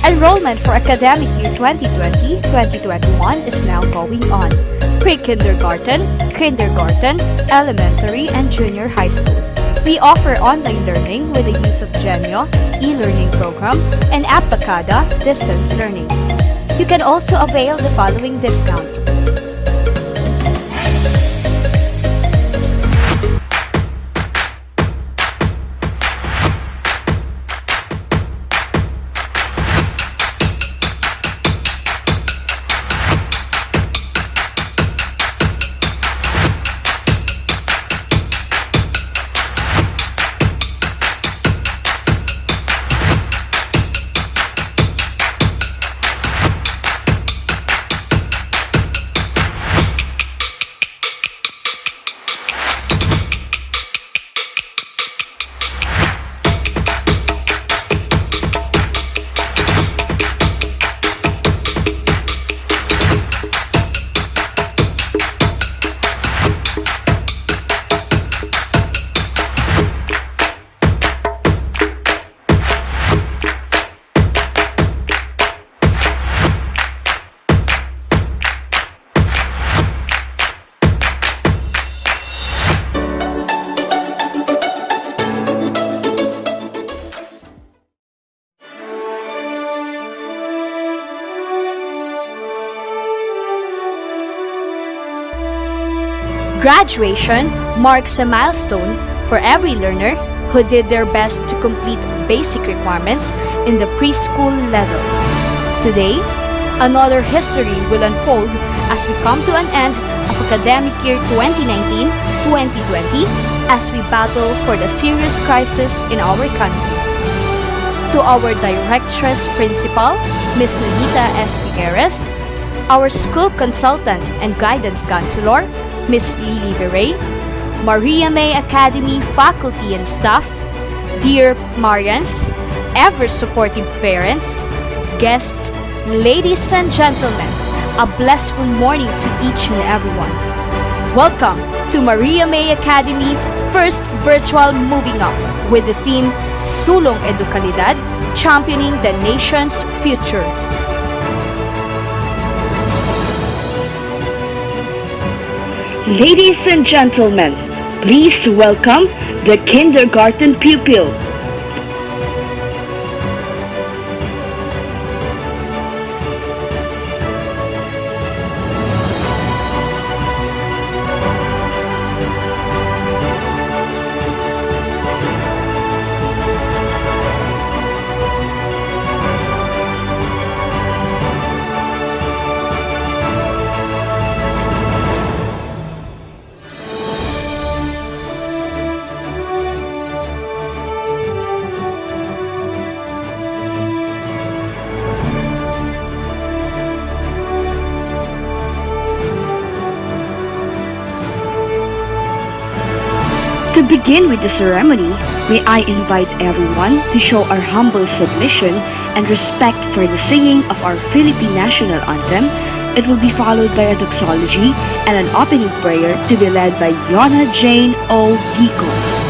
Enrollment for academic year 2020-2021 is now going on. Pre-kindergarten, kindergarten, elementary, and junior high school. We offer online learning with the use of Genio, e-learning program, and Appacada distance learning. You can also avail the following discount. Graduation marks a milestone for every learner who did their best to complete basic requirements in the preschool level. Today, another history will unfold as we come to an end of academic year 2019-2020 as we battle for the serious crisis in our country. To our Directress Principal, Ms. Lolita S. Figueres, our school consultant and guidance counselor, Ms. Lily Viray, Maria May Academy faculty and staff, dear Marians, ever-supportive parents, guests, ladies and gentlemen, a blissful morning to each and everyone. Welcome to Maria May Academy first virtual Moving Up with the theme Sulong Edukalidad, championing the nation's future. Ladies and gentlemen, please welcome the kindergarten pupil. To begin with the ceremony, may I invite everyone to show our humble submission and respect for the singing of our Philippine national anthem. It will be followed by a doxology and an opening prayer to be led by Yona Jane O. Gicos.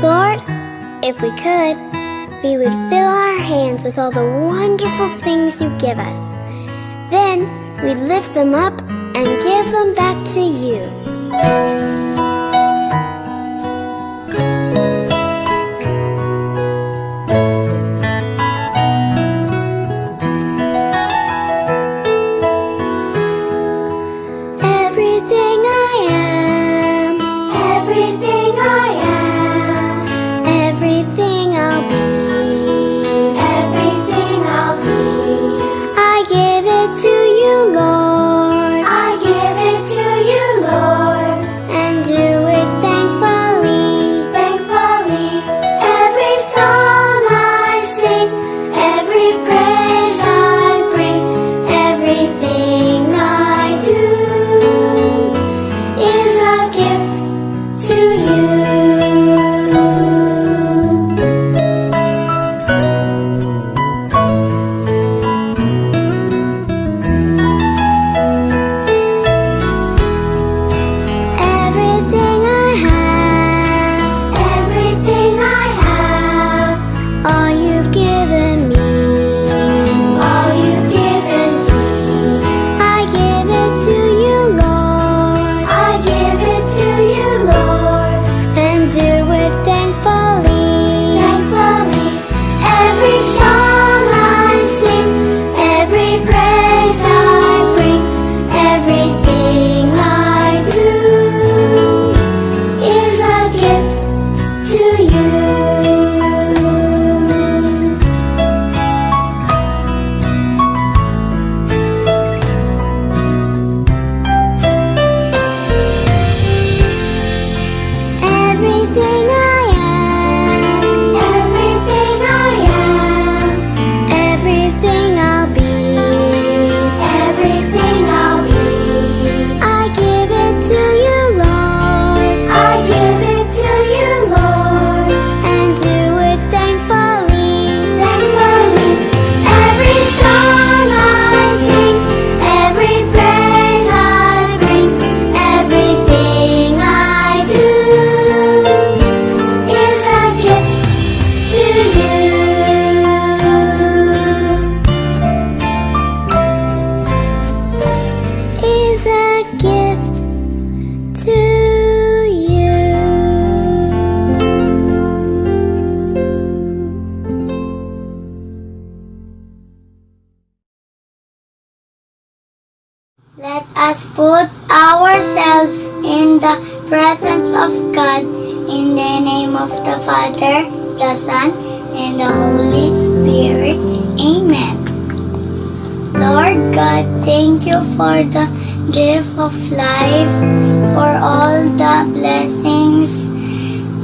Lord, if we could, we would fill our hands with all the wonderful things you give us. Then we'd lift them up and give them back to you. Let us put ourselves in the presence of God in the name of the Father, the Son, and the Holy Spirit. Amen. Lord God, thank you for the gift of life, for all the blessings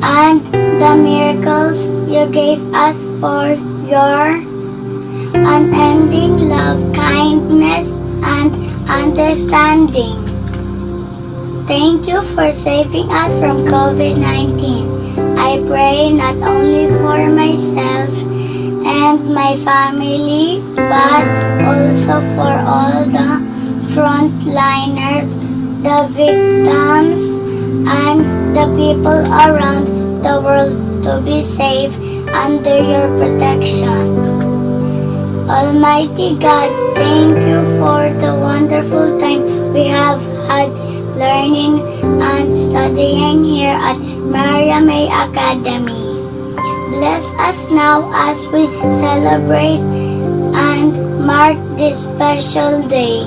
and the miracles you gave us, for your unending love, kindness, and understanding. Thank you for saving us from COVID-19. I pray not only for myself and my family, but also for all the frontliners, the victims, and the people around the world to be safe under your protection. Almighty God, thank you for the wonderful time we have had learning and studying here at Maria May Academy. Bless us now as we celebrate and mark this special day.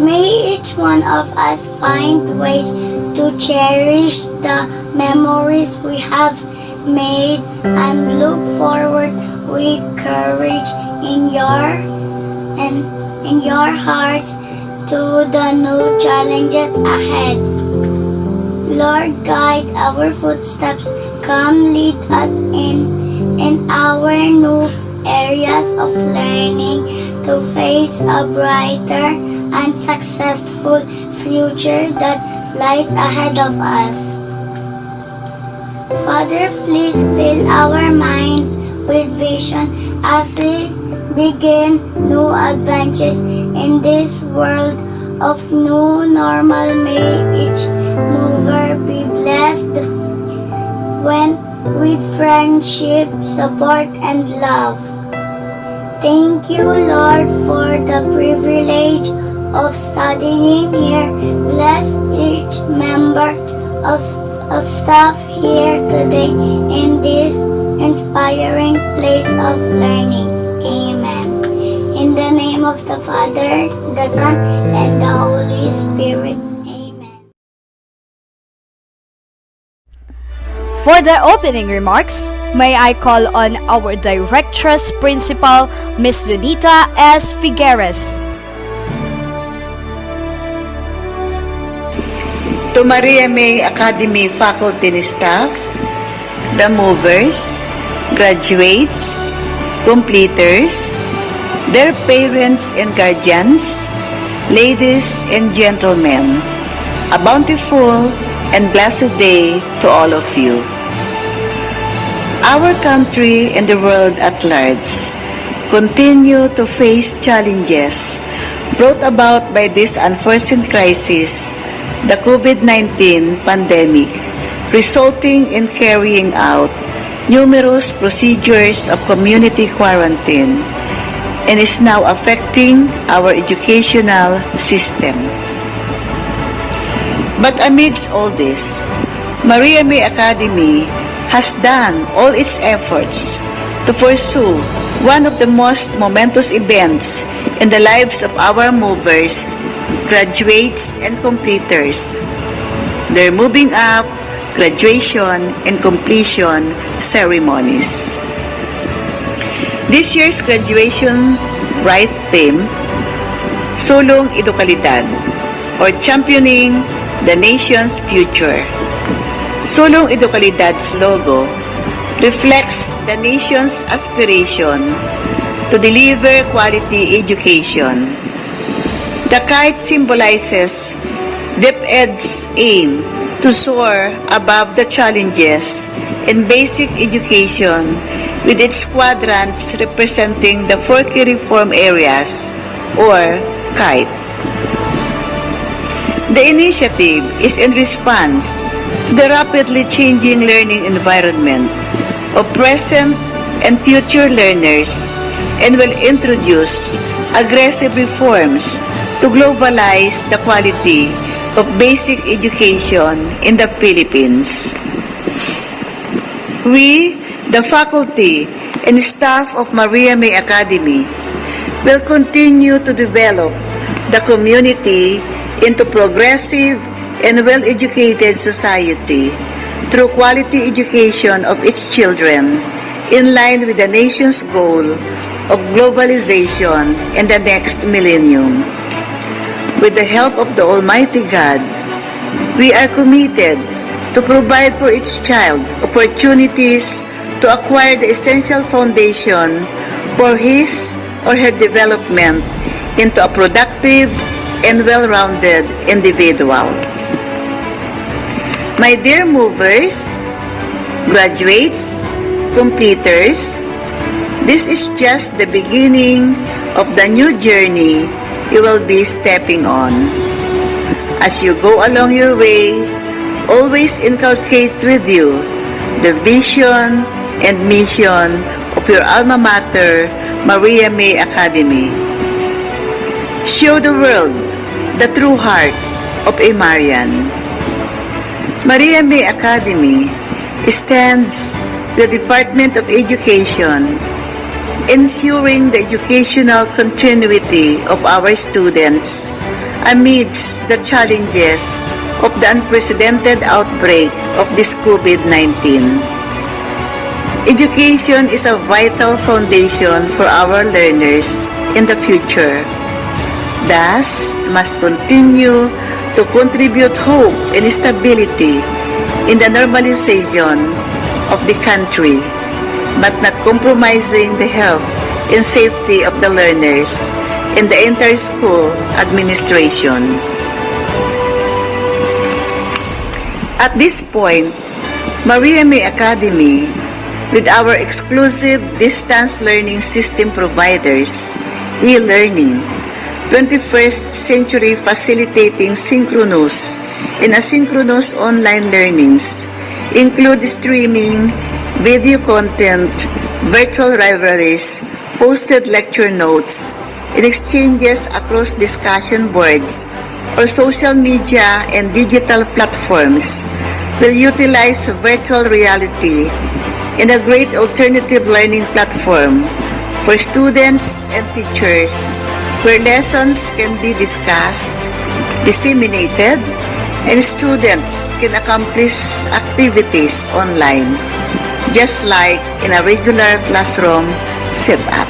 May each one of us find ways to cherish the memories we have made and look forward with courage in your hearts to the new challenges ahead. Lord, guide our footsteps. Come lead us in our new areas of learning to face a brighter and successful future that lies ahead of us. Father, please fill our minds with vision as we begin new adventures in this world of new normal. May each mover be blessed with friendship, support, and love. Thank you, Lord, for the privilege of studying here. Bless each member of staff here today in this inspiring place of learning. Amen. In the name of the Father, the Son, and the Holy Spirit. Amen. For the opening remarks, may I call on our Directress Principal, Ms. Lunita S. Figueres. To Maria May Academy faculty and staff, the movers, graduates, completers, their parents and guardians, ladies and gentlemen, a bountiful and blessed day to all of you. Our country and the world at large continue to face challenges brought about by this unforeseen crisis, the COVID-19 pandemic, resulting in carrying out numerous procedures of community quarantine and is now affecting our educational system. But amidst all this, Maria May Academy has done all its efforts to pursue one of the most momentous events in the lives of our movers, graduates, and completers, their moving up, graduation, and completion ceremonies. This year's graduation bright theme, Sulong Edukalidad, or championing the nation's future. Sulong Edukalidad's logo reflects the nation's aspiration to deliver quality education. The kite symbolizes DepEd's aim to soar above the challenges in basic education with its quadrants representing the 4 key reform areas, or KITE. The initiative is in response to the rapidly changing learning environment of present and future learners and will introduce aggressive reforms to globalize the quality of basic education in the Philippines. We, the faculty and staff of Maria May Academy, will continue to develop the community into progressive and well-educated society through quality education of its children in line with the nation's goal of globalization in the next millennium. With the help of the Almighty God, we are committed to provide for each child opportunities to acquire the essential foundation for his or her development into a productive and well-rounded individual. My dear movers, graduates, completers, this is just the beginning of the new journey you will be stepping on. As you go along your way, always inculcate with you the vision and mission of your alma mater, Maria May Academy. Show the world the true heart of a Marian. Maria May Academy stands the Department of Education, ensuring the educational continuity of our students amidst the challenges of the unprecedented outbreak of this COVID-19. Education is a vital foundation for our learners in the future. Thus, must continue to contribute hope and stability in the normalization of the country, but not compromising the health and safety of the learners and the entire school administration. At this point, Maria May Academy, with our exclusive distance learning system providers, e-learning, 21st century facilitating synchronous and asynchronous online learnings, include streaming, video content, virtual libraries, posted lecture notes, and exchanges across discussion boards or social media and digital platforms will utilize virtual reality and a great alternative learning platform for students and teachers where lessons can be discussed, disseminated, and students can accomplish activities online, just like in a regular classroom setup.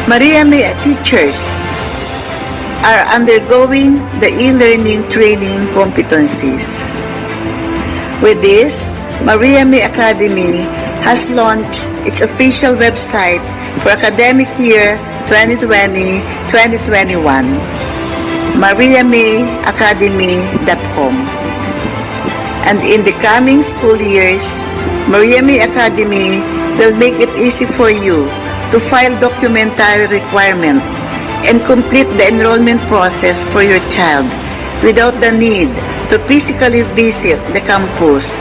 Maria May teachers are undergoing the e-learning training competencies. With this, Maria May Academy has launched its official website for academic year 2020-2021, mariamayacademy.com. And in the coming school years, Maria May Academy will make it easy for you to file documentary requirement and complete the enrollment process for your child without the need to physically visit the campus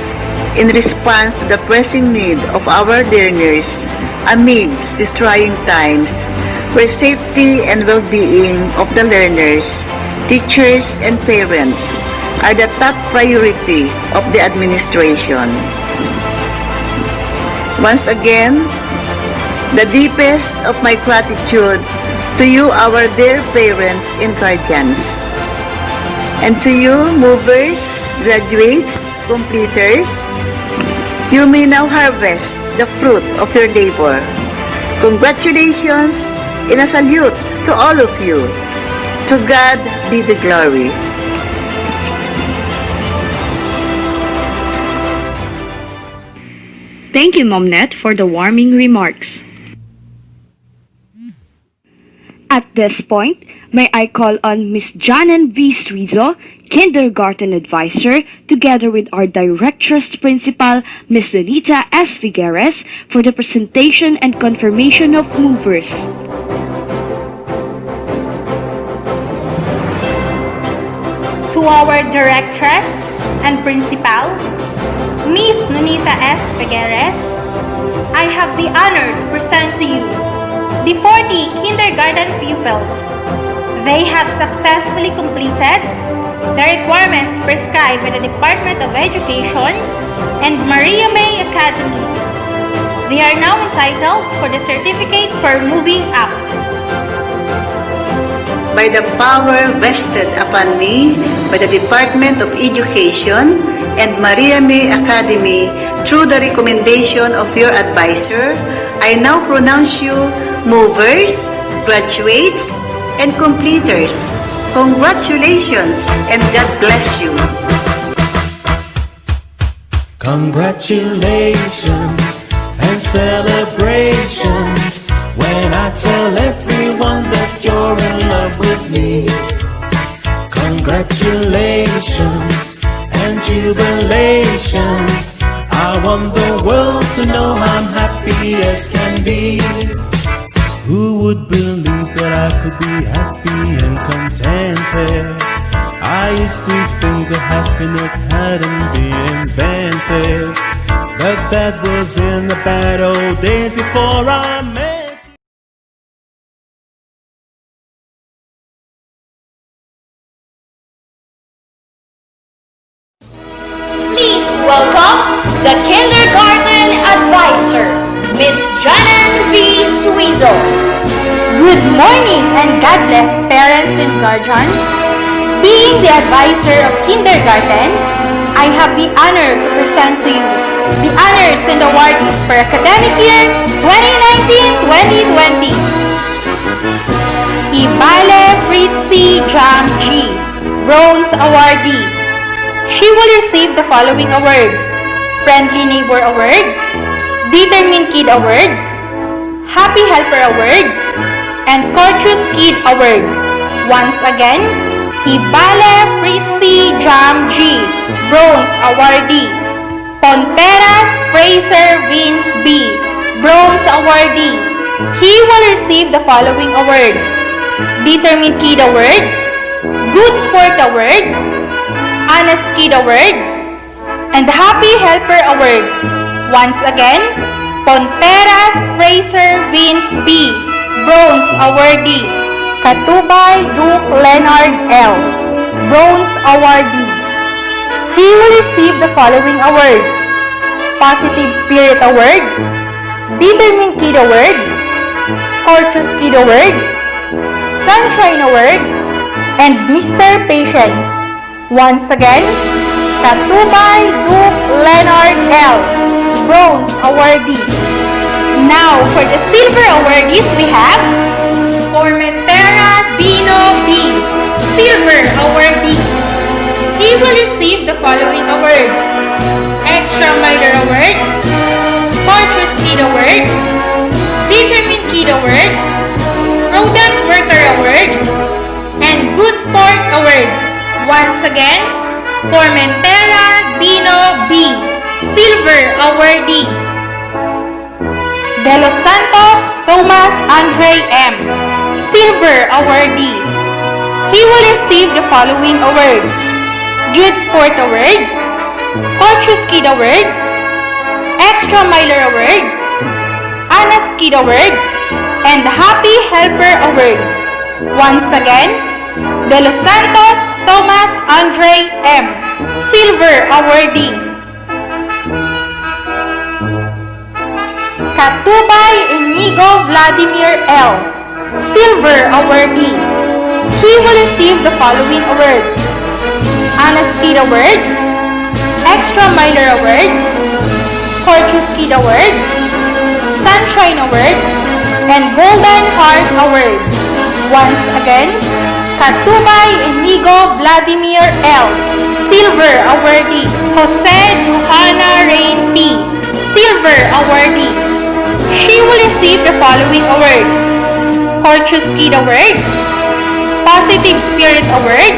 in response to the pressing need of our learners amidst these trying times where safety and well-being of the learners, teachers, and parents are the top priority of the administration. Once again, the deepest of my gratitude to you, our dear parents and guardians. And to you, movers, graduates, completers, you may now harvest the fruit of your labor. Congratulations and a salute to all of you. To God be the glory. Thank you, Mom Net, for the warming remarks. At this point, may I call on Miss Janan V. Suizo, Kindergarten Advisor, together with our Directress Principal, Miss Lenita S. Figueres, for the presentation and confirmation of movers. To our Directress and Principal, Miss Nunita S. Figueres, I have the honor to present to you the 40 kindergarten pupils. They have successfully completed the requirements prescribed by the Department of Education and Maria May Academy. They are now entitled for the certificate for moving up. By the power vested upon me by the Department of Education and Maria May Academy through the recommendation of your advisor, I now pronounce you movers, graduates, and completers. Congratulations and God bless you. Congratulations and celebrations when I tell everyone that you're in love with me. Congratulations and jubilations. I want the world to know I'm happy as can be. Who would believe that I could be happy and contented? I used to think that happiness hadn't been invented, but that was in the bad old days before I met. Please welcome the Kindergarten Advisor, Miss Janan V. Suizo. Good morning and God bless parents and guardians. Being the advisor of kindergarten, I have the honor to present to you the honors and awardees for academic year 2019-2020. Ibale Fritzi Jam G, Bronze Awardee. She will receive the following awards: Friendly Neighbor Award, Determined Kid Award, Happy Helper Award, and Courteous Kid Award. Once again, Ibale Fritzi Jam G, Bronze Awardee. Ponteras Fraser Vince B, Bronze Awardee. He will receive the following awards: Determined Kid Award, Good Sport Award, Honest Kid Award, and Happy Helper Award. Once again, Ponteras Fraser Vince B. Bronze Awardee. Katubay Duke Leonard L. Bronze Awardee. He will receive the following awards: Positive Spirit Award, Determined Kid Award, Courteous Kid Award, Sunshine Award, and Mr. Patience. Once again, Katubay Duke Leonard L. Bronze Awardee. Now, for the silver awardees, we have Formentera Dino B. Silver Awardee. He will receive the following awards: Extra Miler Award, Fortress Kid Award, Determined Kid Award, Rodent Worker Award, and Good Sport Award. Once again, Formentera Dino B. Silver Awardee. De Los Santos Thomas Andre M. Silver Awardee. He will receive the following awards: Good Sport Award, Courteous Kid Award, Extra Miler Award, Honest Kid Award, and Happy Helper Award. Once again, De Los Santos Thomas Andre M. Silver Awardee. Katubay Inigo Vladimir L. Silver Awardee. He will receive the following awards: Honest Kid Award, Extra Miler Award, Courteous Kid Award, Sunshine Award, and Golden Heart Award. Once again, Katubay Inigo Vladimir L. Silver Awardee. Jose Duhana Rain P. Silver Awardee. She will receive the following awards: Courteous Kid Award, Positive Spirit Award,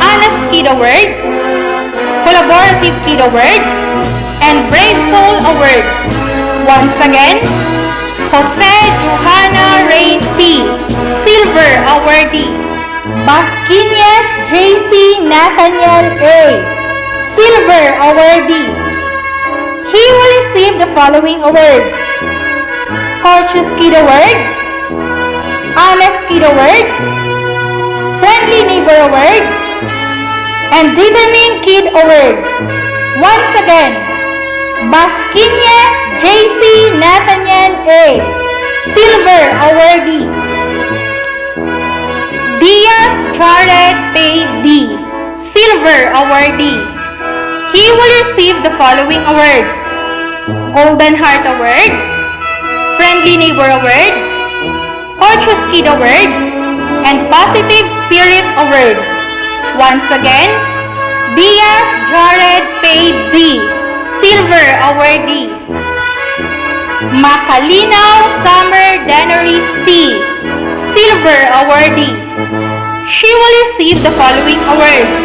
Honest Kid Award, Collaborative Kid Award, and Brave Soul Award. Once again, Jose Johanna Rain P. Silver Awardee. Basquines J.C. Nathaniel A. Silver Awardee. He will receive the following awards: Courteous Kid Award, Honest Kid Award, Friendly Neighbor Award, and Determined Kid Award. Once again, Basquines J.C. Nathaniel A. Silver Awardee. Diaz Jared Pay D. Silver Awardee. He will receive the following awards: Golden Heart Award, Friendly Neighbor Award, Courteous Kid Award, and Positive Spirit Award. Once again, Diaz Jared Pay D. Silver Awardee. Macalinaw Summer Danaris T. Silver Awardee. She will receive the following awards: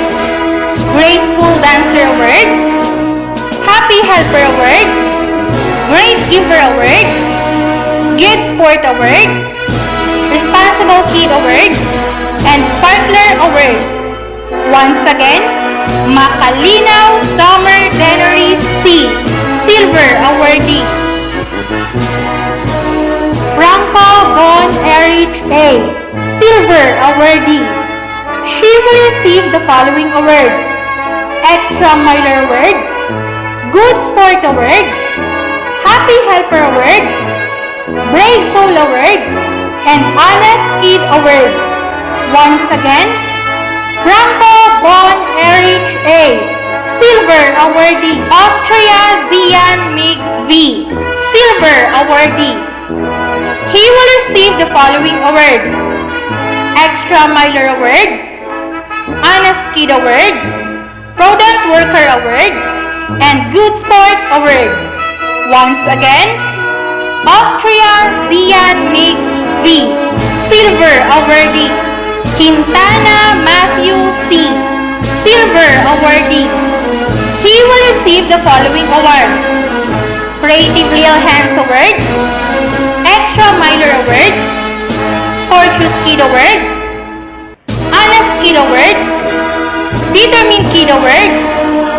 Graceful Dancer Award, Happy Helper Award, Great Giver Award, Good Sport Award, Responsible Kid Award, and Sparkler Award. Once again, Macalinaw Summer Danaris T. Silver Awardee. Franco Von Erich A. Silver Awardee. She will receive the following awards: Extra Miler Award, Good Sport Award, Happy Helper Award, Brave Soul Award, and Honest Kid Award. Once again, Franco Von Erich A. Silver Awardee. Austria Zian Mix V. Silver Awardee. He will receive the following awards: Extra Miler Award, Honest Kid Award, Rodent Worker Award, and Good Sport Award. Once again, Austria Zian Mix V. Silver Awardee. Quintana Matthew C. Silver Awardee. He will receive the following awards: Creative Real Hands Award, Extra Miler Award, Courteous Kid Award, Honest Kid Award, Determined Kid Award,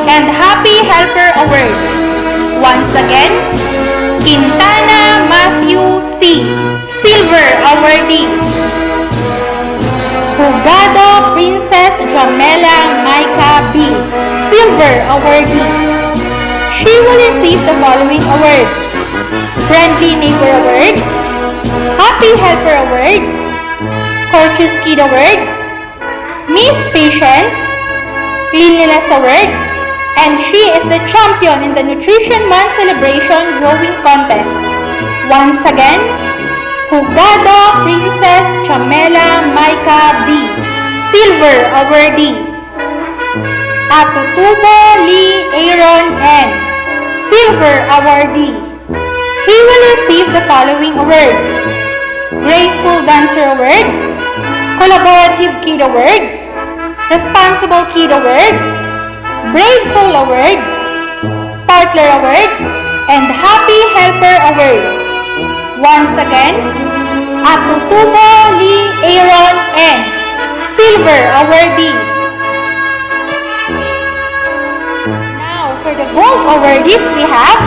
and Happy Helper Award. Once again, Quintana Matthew C. Silver Awardee. Hugado Princess Jamela Maika B. Silver Awardee. She will receive the following awards: Friendly Neighbor Award, Happy Helper Award, Courteous Kid Award, Miss Patience, Cleanliness Award, and she is the champion in the Nutrition Month Celebration Drawing Contest. Once again, Hugado Princess Chamela Maika B. Silver Awardee. Atutubo Lee Aaron N. Silver Awardee. He will receive the following awards: Graceful Dancer Award, Collaborative Kid Award, Responsible Kid Award, Brave Soul Award, Sparkler Award, and Happy Helper Award. Once again, Atutubo Lee Aaron N. Silver Awardee. Now, for the gold awardees, we have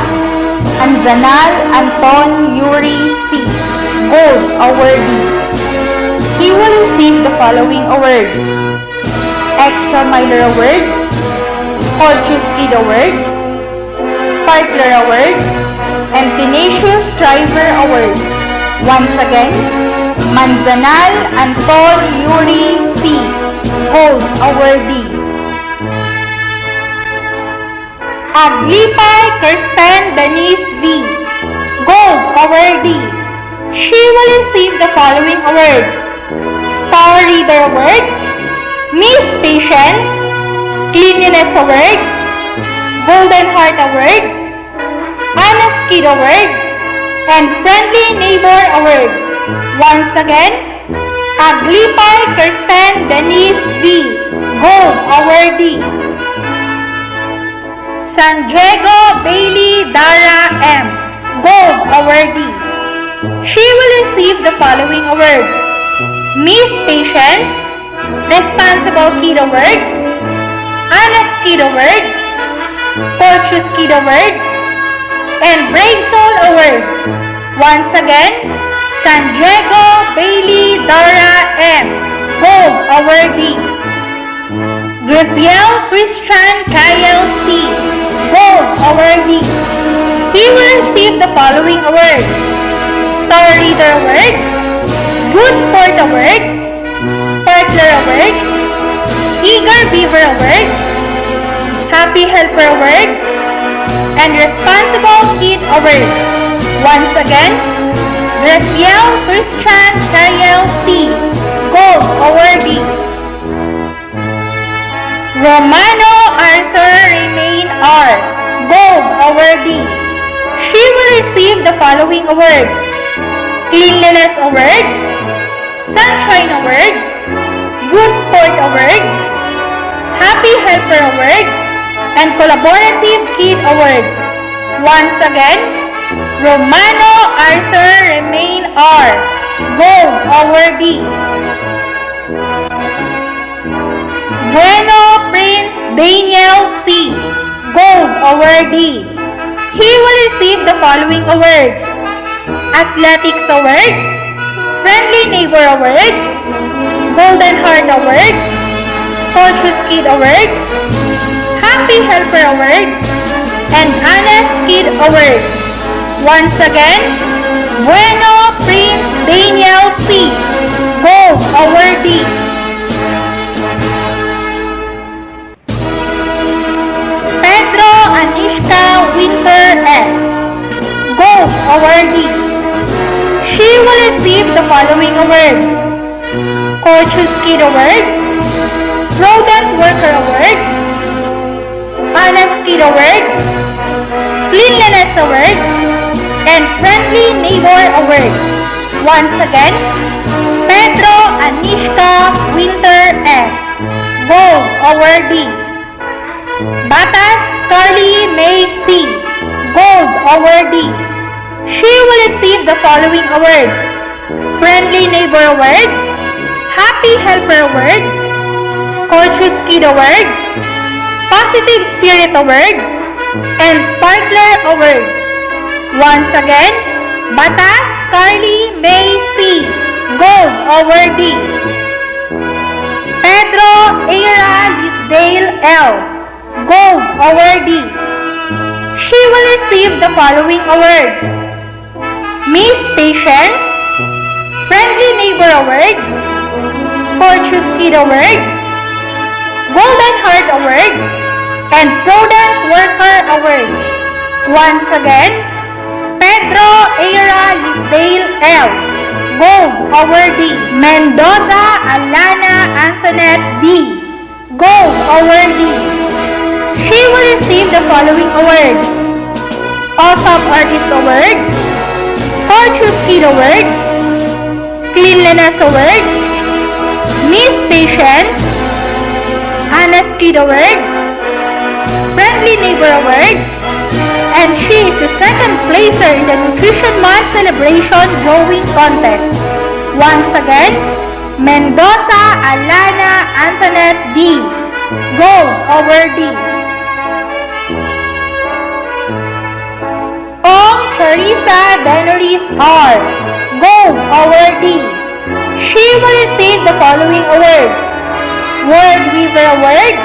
Anzanal Anton Yuri C. Gold Awardee. He will receive the following awards: Extra Miler Award, Courteous Kid Award, Sparkler Award, and Tenacious Striver Award. Once again, Manzanal Anton Yuri C. Gold Awardee. Aglipay Kirsten Denise V. Gold Awardee. She will receive the following awards: Star Reader Award, Miss Patience, Cleanliness Award, Golden Heart Award, Honest Kid Award, and Friendly Neighbor Award. Once again, Aglipay Kirsten Denise V. Gold Awardee. San Diego Bailey Dara M. Gold Awardee. She will receive the following awards: Miss Patience, Responsible Kid Award, Honest Kid Award, Courteous Kid Award, and Brave Soul Award. Once again, San Diego Bailey Dara M. Gold Awardee. Grifiel Christian Kyle C. Gold Awardee. He will receive the following awards: Star Reader Award, Good Sport Award, Sparkler Award, Eager Beaver Award, Happy Helper Award, and Responsible Kid Award. Once again, Grifiel Christian Kyle C. Gold Awardee. Romano Arthur Remain R. Gold Awardee. She will receive the following awards: Cleanliness Award, Sunshine Award, Good Sport Award, Happy Helper Award, and Collaborative Kid Award. Once again, Romano Arthur Remain R. Gold Awardee. Bueno Prince Daniel C. Gold Awardee. He will receive the following awards: Athletics Award, Friendly Neighbor Award, Golden Heart Award, Courteous Kid Award, Happy Helper Award, and Honest Kid Award. Once again, Bueno Prince Daniel C. Gold Awardee. Pedro Anishka Winter S. Gold Awardee. She will receive the following awards: Courteous Kid Award, Rodent Worker Award, Honest Kid Award, Cleanliness Award, and Friendly Neighbor Award. Once again, Pedro Anishka Winter S. Gold Awardee. Batas Carly May C. Gold Awardee. She will receive the following awards: Friendly Neighbor Award, Happy Helper Award, Courteous Kid Award, Positive Spirit Award, and Sparkler Award. Once again, Batas Carly May C. Gold Awardee. Pedro Eira Lisdale L. Gold Awardee. She will receive the following awards: Miss Patience, Friendly Neighbor Award, Courteous Kid Award, Golden Heart Award, and Prudent Worker Award. Once again, Pedro Eira Lisdale L. Gold Awardee. Mendoza Alana Antoinette D. Gold Awardee. She will receive the following awards: Awesome Artist Award, Courteous Kid Award, Cleanliness Award, Miss Patience, Honest Kid Award, Friendly Neighbor Award, and she is the second placer in the Nutrition Month Celebration Drawing Contest. Once again, Mendoza Alana Antoinette D. Gold Awardee. Ong Charissa Denoris R. Gold Awardee. She will receive the following awards: Word Weaver Award,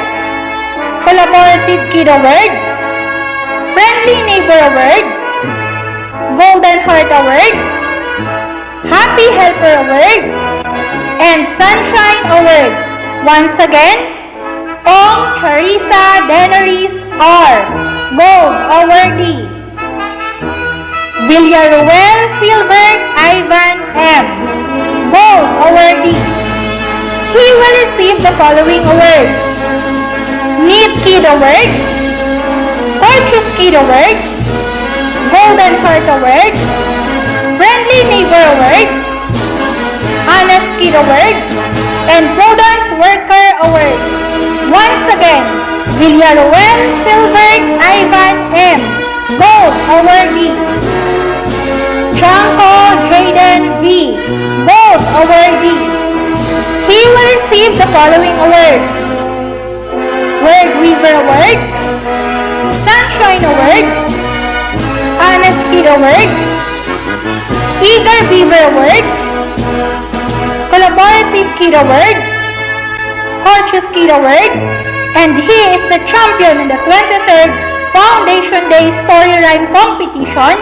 Collaborative Kid Award, Friendly Neighbor Award, Golden Heart Award, Happy Helper Award, and Sunshine Award. Once again, Ong Charissa Denoris R. Gold Awardee. Villaruel Filbert Ivan M. Gold Awardee. He will receive the following awards: Neat Kid Award, Courteous Kid Award, Golden Heart Award, Friendly Neighbor Award, Honest Kid Award, and Prudent Worker Award. Once again, Villaruel Filbert Ivan M. Gold Awardee. Janko Jaden V. Gold Awardee. He will receive the following awards: Word Weaver Award, Sunshine Award, Honest Kid Award, Eager Beaver Award, Collaborative Kid Award, Courteous Kid Award, and he is the champion in the 23rd Foundation Day Story Rhyme Competition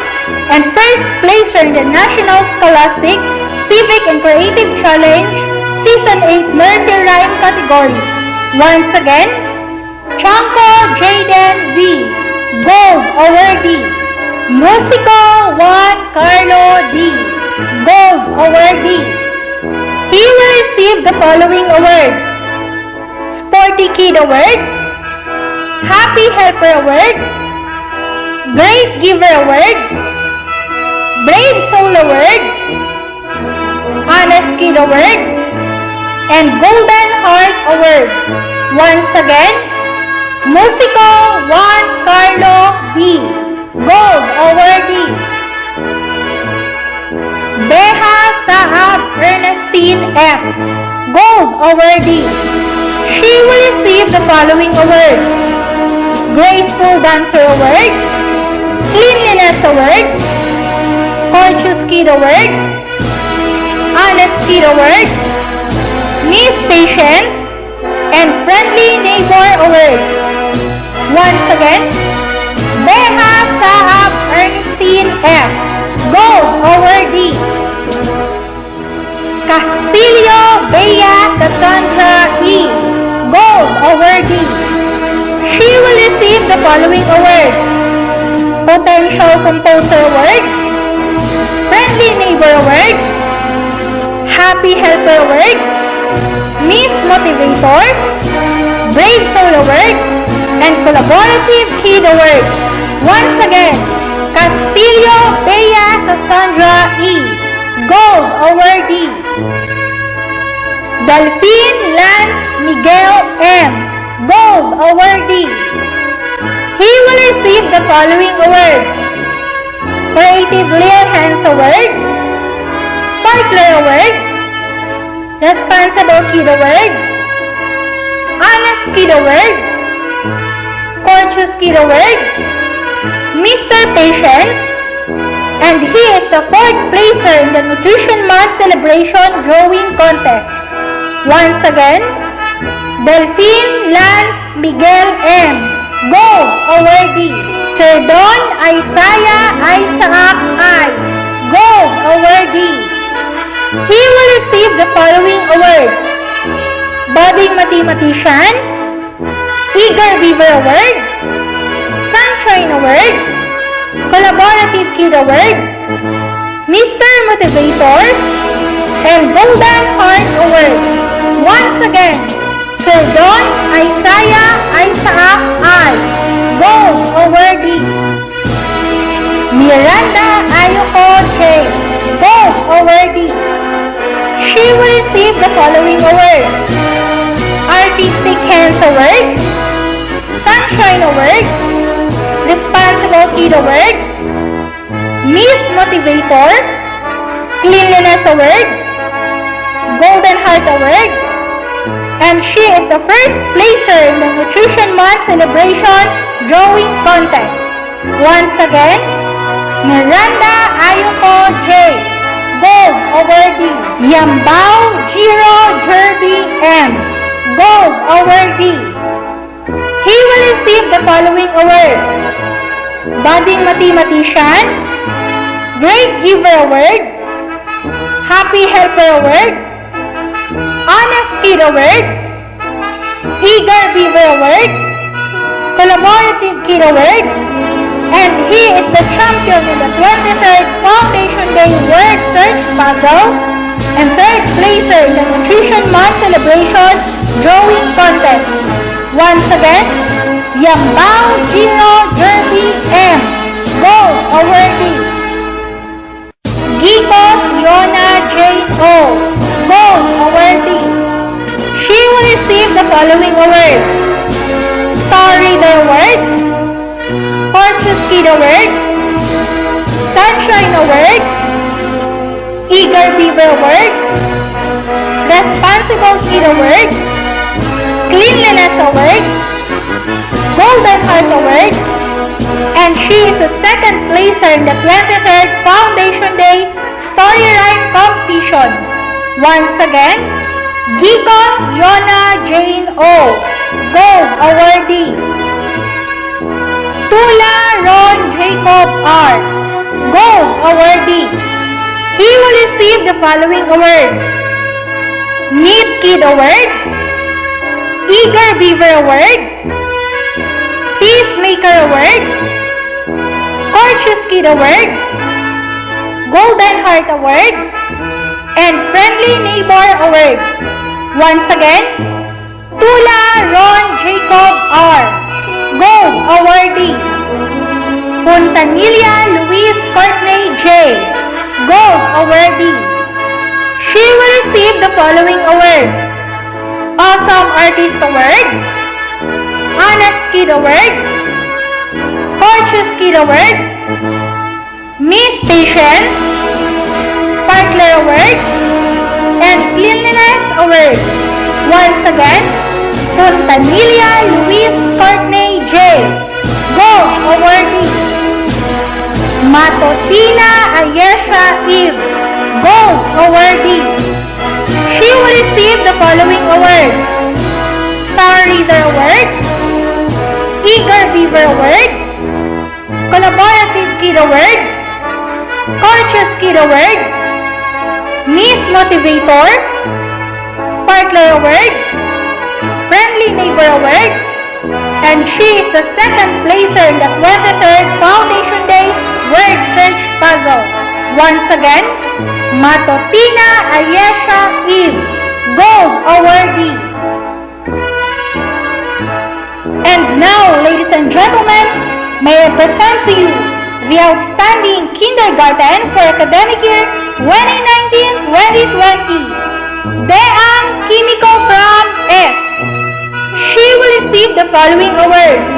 and first placer in the National Scholastic Civic and Creative Challenge Season 8 Nursery Rhyme category. Once again, Chanko Jaden V. Gold Awardee. Musico Juan Carlo D. Gold Awardee. He will receive the following awards: Sporty Kid Award, Happy Helper Award, Great Giver Award, Brave Soul Award, Honest Kid Award, and Golden Heart Award. Once again, Musico Juan Carlo D. Gold Awardee. Beha Saab Ernestine F. Gold Awardee. She will receive the following awards: Graceful Dancer Award, Cleanliness Award, Courteous Kid Award, Honest Kid Award, Miss Patience, and Friendly Neighbor Award. Once again, Beha Saab Ernestine F. Gold Awardee. Castillo Bea Cassandra E. Gold Awardee. She will receive the following awards: Potential Composer Award, Friendly Neighbor Award, Happy Helper Award, Miss Motivator, Brave Soul Award, and Collaborative Kid Award. Once again, Castillo Bea Cassandra E. Gold Awardee. Delphine Lance Miguel M. Gold Awardee. He will receive the following awards: Creative Lil Hands Award, Sparkler Award, Responsible Kid Award, Honest Kid Award, Courteous Kid Award, Mr. Patience, and he is the 4th placer in the Nutrition Month Celebration Drawing Contest. Once again, Delphine Lance Miguel M. Gold Awardee. Sir Don Isaiah Isaac I. Gold Awardee. He will receive the following awards: Budding Mathematician, Eager Beaver Award, Sunshine Award, Collaborative Kid Award, Mr. Motivator, and Golden Heart Award. Once again, Sir Don Isaiah Isaac I. Gold Awardee. Miranda Ayoko J. Gold Awardee. She will receive the following awards: Artistic Hands Award, Sunshine Award, Responsible Kid Award, Miss Motivator, Cleanliness Award, Golden Heart Award, and she is the 1st placer in the Nutrition Month Celebration Drawing Contest. Once again, Miranda Ayoko J. Gold Awardee. Yambao Jiro Jerby M. Gold Awardee. He will receive the following awards: Budding Mathematician, Great Giver Award, Happy Helper Award, Honest Kid Award, Eager Beaver Award, Collaborative Kid Award, and he is the champion in the 23rd Foundation Day Word Search Puzzle and 3rd placer in the Nutrition Month Celebration Drawing Contest. Once again, Yambao Jiro Jerby M. Gold Awardee. Gikos Yona Jane O. Gold Awardee. She will receive the following awards: Star Reader Award, Courteous Kid Award, Sunshine Award, Eager Beaver Award, Responsible Kid Award, Cleanliness Award, Golden Heart Award, and she is the 2nd placer in the 23rd Foundation Day Story Rhyme Competition. Once again, Gikos Yona Jane O. Gold Awardee. Tula Ron Jacob R. Gold Awardee. He will receive the following awards: Neat Kid Award, Eager Beaver Award, Peacemaker Award, Courteous Kid Award, Golden Heart Award, and Friendly Neighbor Award. Once again, Tula Ron Jacob R. Gold Awardee. Fontanilla Luis Courtney J. Gold Awardee. She will receive the following awards: Awesome Artist Award, Honest Kid Award, Courteous Kid Award, Miss Patience, Sparkler Award, and Cleanliness Award. Once again, Fontanilla Luis Courtney J. Gold Awardee. Matotina Ayesha Eve. Gold Awardee. She will receive the following awards: Star Reader Award, Eager Beaver Award, Collaborative Kid Award, Courteous Kid Award, Miss Motivator, Sparkler Award, Friendly Neighbor Award, and she is the 2nd placer in the 23rd Foundation Day Word Search Puzzle. Once again, Matotina Ayesha Eve. Gold Awardee. And now, ladies and gentlemen, may I present to you the outstanding kindergarten for academic year 2019-2020, Deang Kimiko Pram S. She will receive the following awards: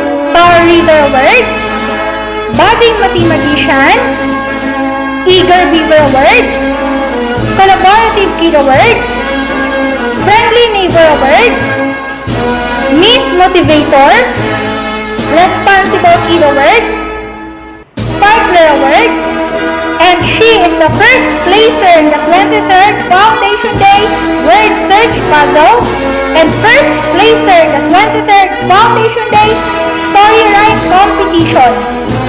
Star Reader Award, Budding Mathematician, Eager Beaver Award, Collaborative Kid Award, Friendly Neighbor Award, Miss Motivator, Responsible Kid Award, Sparkler Award, and she is the first placer in the 23rd Foundation Day Word Search Puzzle and first placer in the 23rd Foundation Day Story Write Competition.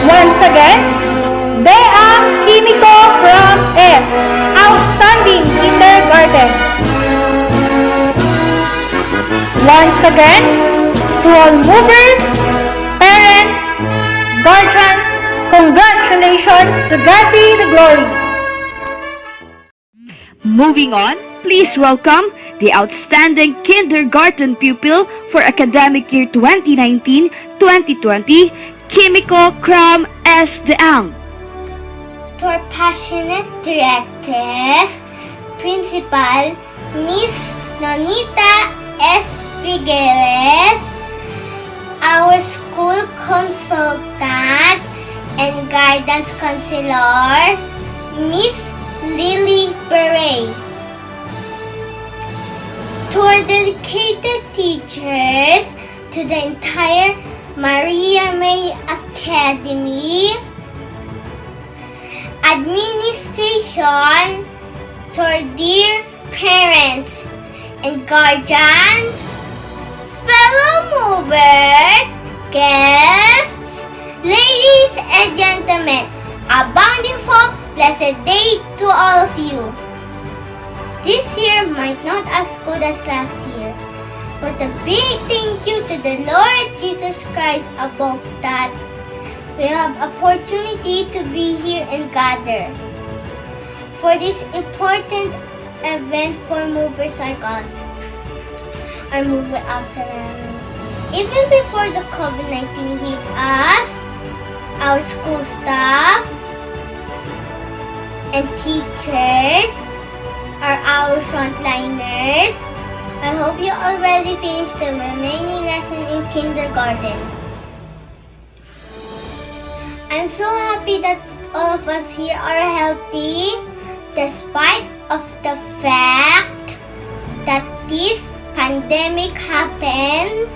Once again, Bea Kimiko from S. Outstanding Kindergarten. Once again, to all movers, parents, guardians, congratulations, to God be the glory. Moving on, please welcome the outstanding kindergarten pupil for academic year 2019-2020, Kimiko Kram S. Deang. To our passionate directors, Principal Miss Nonita S. Figueres, our school consultant and guidance counselor, Miss Lily Beret. To our dedicated teachers, to the entire Maria May Academy, administration, to our dear parents and guardians, fellow movers, guests, ladies and gentlemen, a bountiful, blessed day to all of you. This year might not as good as last year, but a big thank you to the Lord Jesus Christ above that. We have opportunity to be here and gather for this important event for movers like us. Our mover up ceremony. Even before the COVID-19 hit us, our school staff and teachers are our frontliners. I hope you already finished the remaining lesson in kindergarten. I'm so happy that all of us here are healthy despite of the fact that this pandemic happens.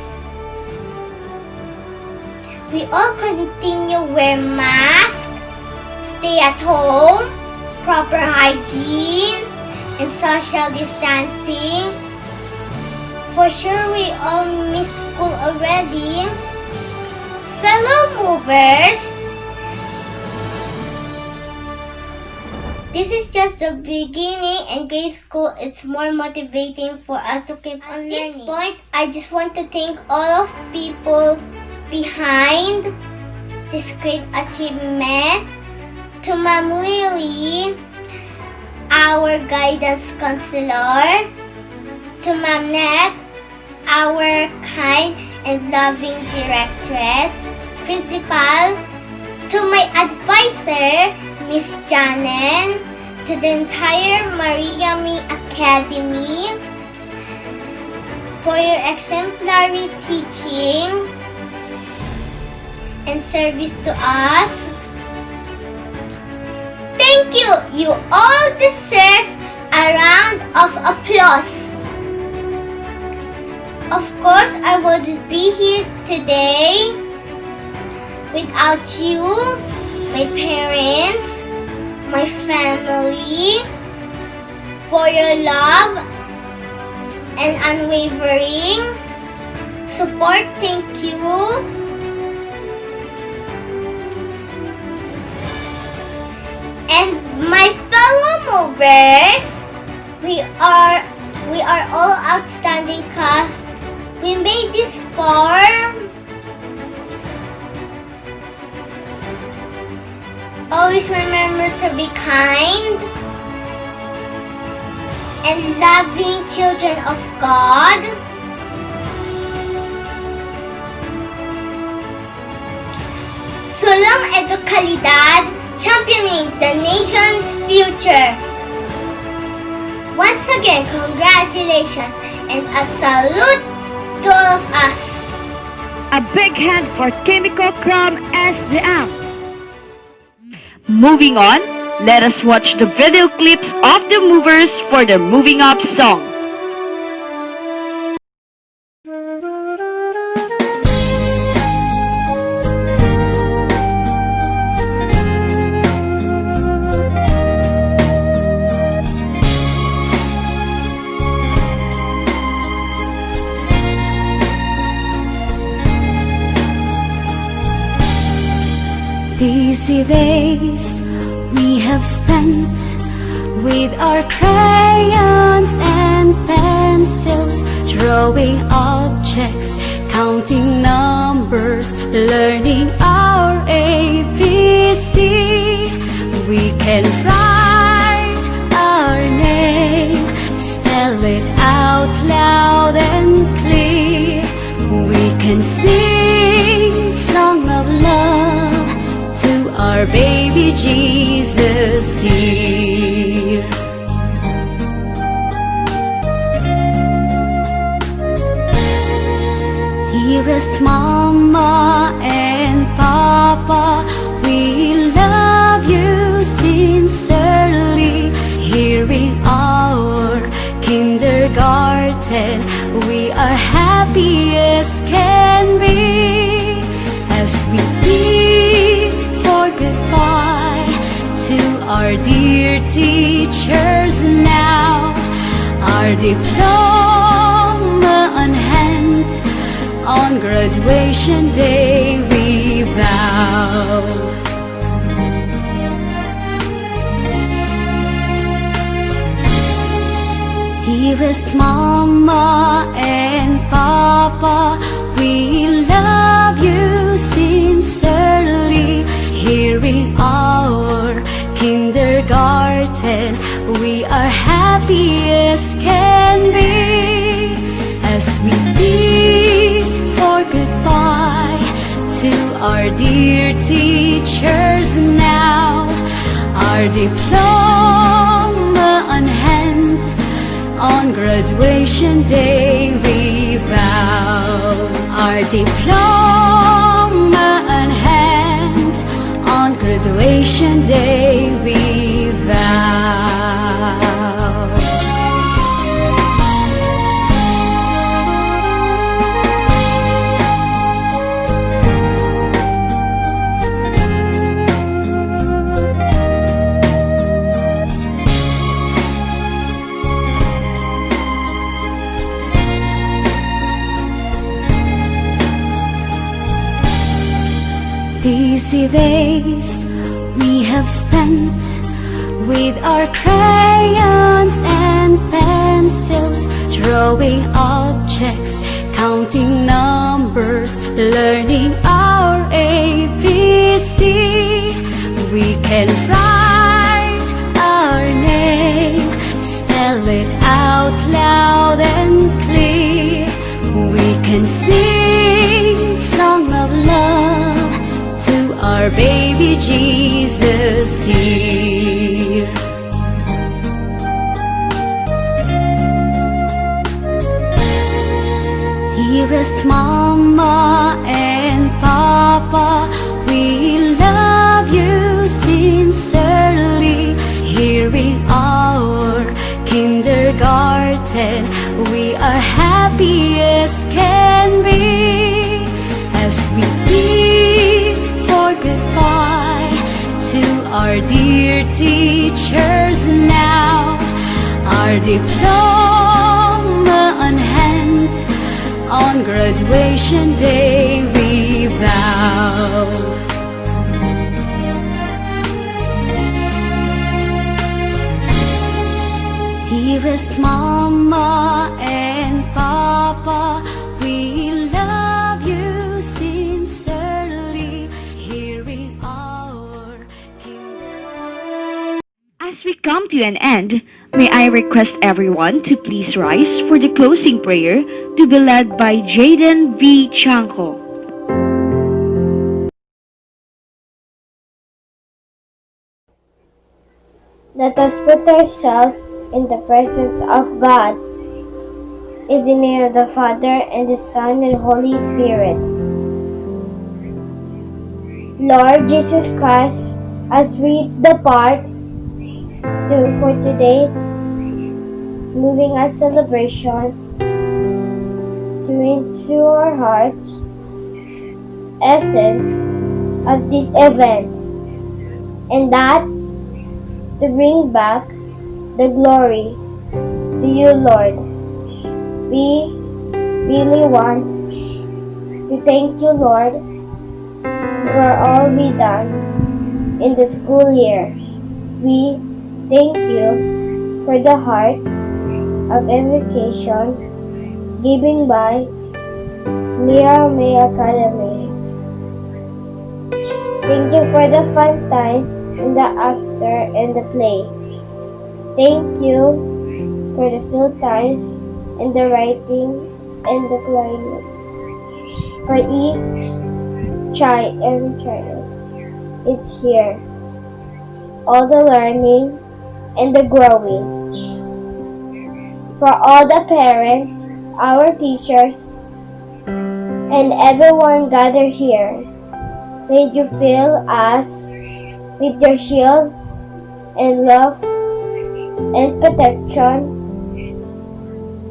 We all continue wear masks, stay at home, proper hygiene, and social distancing. For sure we all miss school already. Fellow movers, this is just the beginning, and grade school is more motivating for us to keep on learning. At this point, I just want to thank all of people behind this great achievement. To Ma'am Lily, our guidance counselor. To Ma'am Net, our kind and loving directress. Principal. To my advisor, Miss Janen, to the entire Maria Me Academy for your exemplary teaching and service to us. Thank you! You all deserve a round of applause. Of course, I wouldn't be here today without you, my parents, my family, for your love and unwavering support. Thank you. And my fellow movers, we are all outstanding cast. We made this form. Always remember to be kind and loving children of God. Sulam Educalidad, championing the nation's future. Once again, congratulations and a salute to all of us. A big hand for Kimiko Kram S. Deang. Moving on, let us watch the video clips of the movers for the Moving Up song. Busy days we have spent with our crayons and pencils, drawing objects, counting numbers, learning our ABC. We can write our name, spell it out loud and clear. We can sing song of love to our baby Jesus dear. Dearest Mama and Papa, we love you sincerely. Here in our kindergarten, we are happy as can be. As we bid for goodbye to our dear teachers now, our diploma on hand, on graduation day we vow. Dearest Mama and Papa, we love you sincerely. Here in our kindergarten, we are happy as can be. As we bid for goodbye to our dear teachers now, our diploma on hand, on graduation day we vow. Our diploma on hand, on graduation day we vow. Busy days we have spent with our crayons and pencils, drawing objects, counting numbers, learning our ABC. We can write our name, spell it out loud and clear. We can sing song of love to our baby Jesus dear. Dearest Mama and Papa, we love you sincerely. Here in our kindergarten, we are happy as can be. As we bid for goodbye to our dear teachers now, our diploma on hand, on graduation day we vow. Dearest Mama and Papa, we love you sincerely. Here in our kindergarten. As we come to an end, may I request everyone to please rise for the closing prayer to be led by Jaden V. Chanko. Let us put ourselves in the presence of God. In the name of the Father, and the Son, and Holy Spirit. Lord Jesus Christ, as we depart for today, moving our celebration to into our hearts, essence of this event, and that to bring back the glory to you, Lord. We really want to thank you, Lord, for all we done in the school year. We thank you for the heart of education given by Leah May Academy. Thank you for the fun times in the after and the play. Thank you for the field times in the writing and the climate. For each try and trial, it's here. All the learning and the growing. For all the parents, our teachers, and everyone gathered here, may you fill us with your shield and love and protection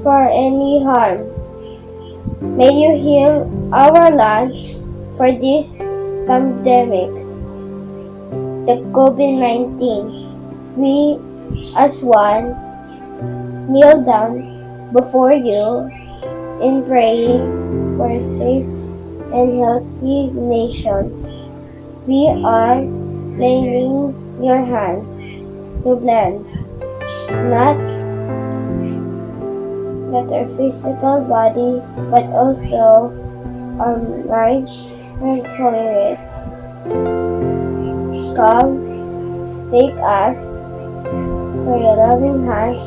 for any harm. May you heal our lands for this pandemic, the COVID-19. We, as one, kneel down before you in praying for a safe and healthy nation. We are laying your hands to bless not our physical body, but also our minds and spirit. Come, take us for your loving hands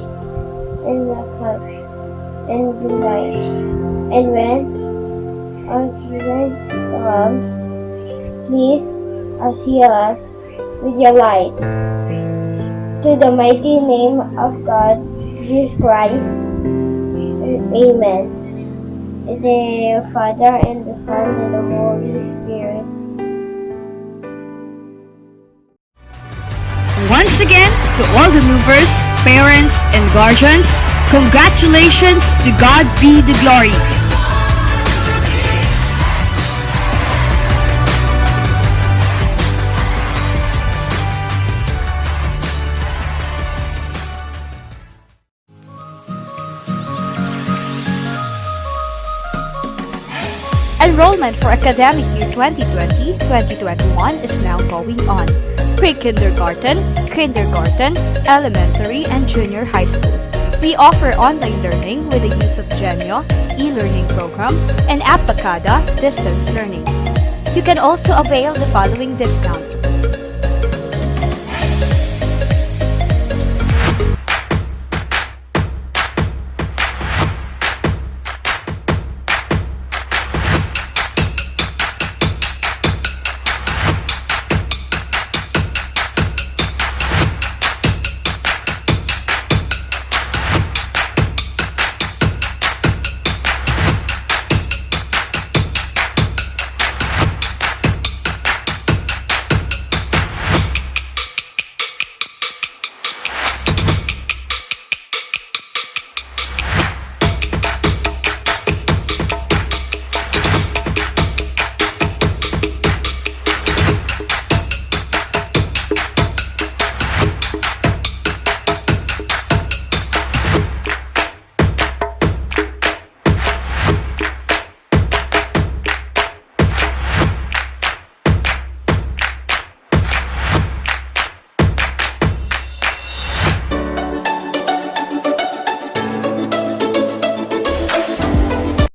and the heart and the light. And when our strength comes, please heal us with your light. To the mighty name of God, Jesus Christ. Amen. In the name of the Father, and the Son, and the Holy Spirit. Once again, to all the movers, parents, and guardians, congratulations, to God be the glory. Enrollment for academic year 2020-2021 is now going on. Pre-kindergarten, kindergarten, elementary, and junior high school. We offer online learning with the use of Genio, e-learning program, and Appacada distance learning. You can also avail the following discount.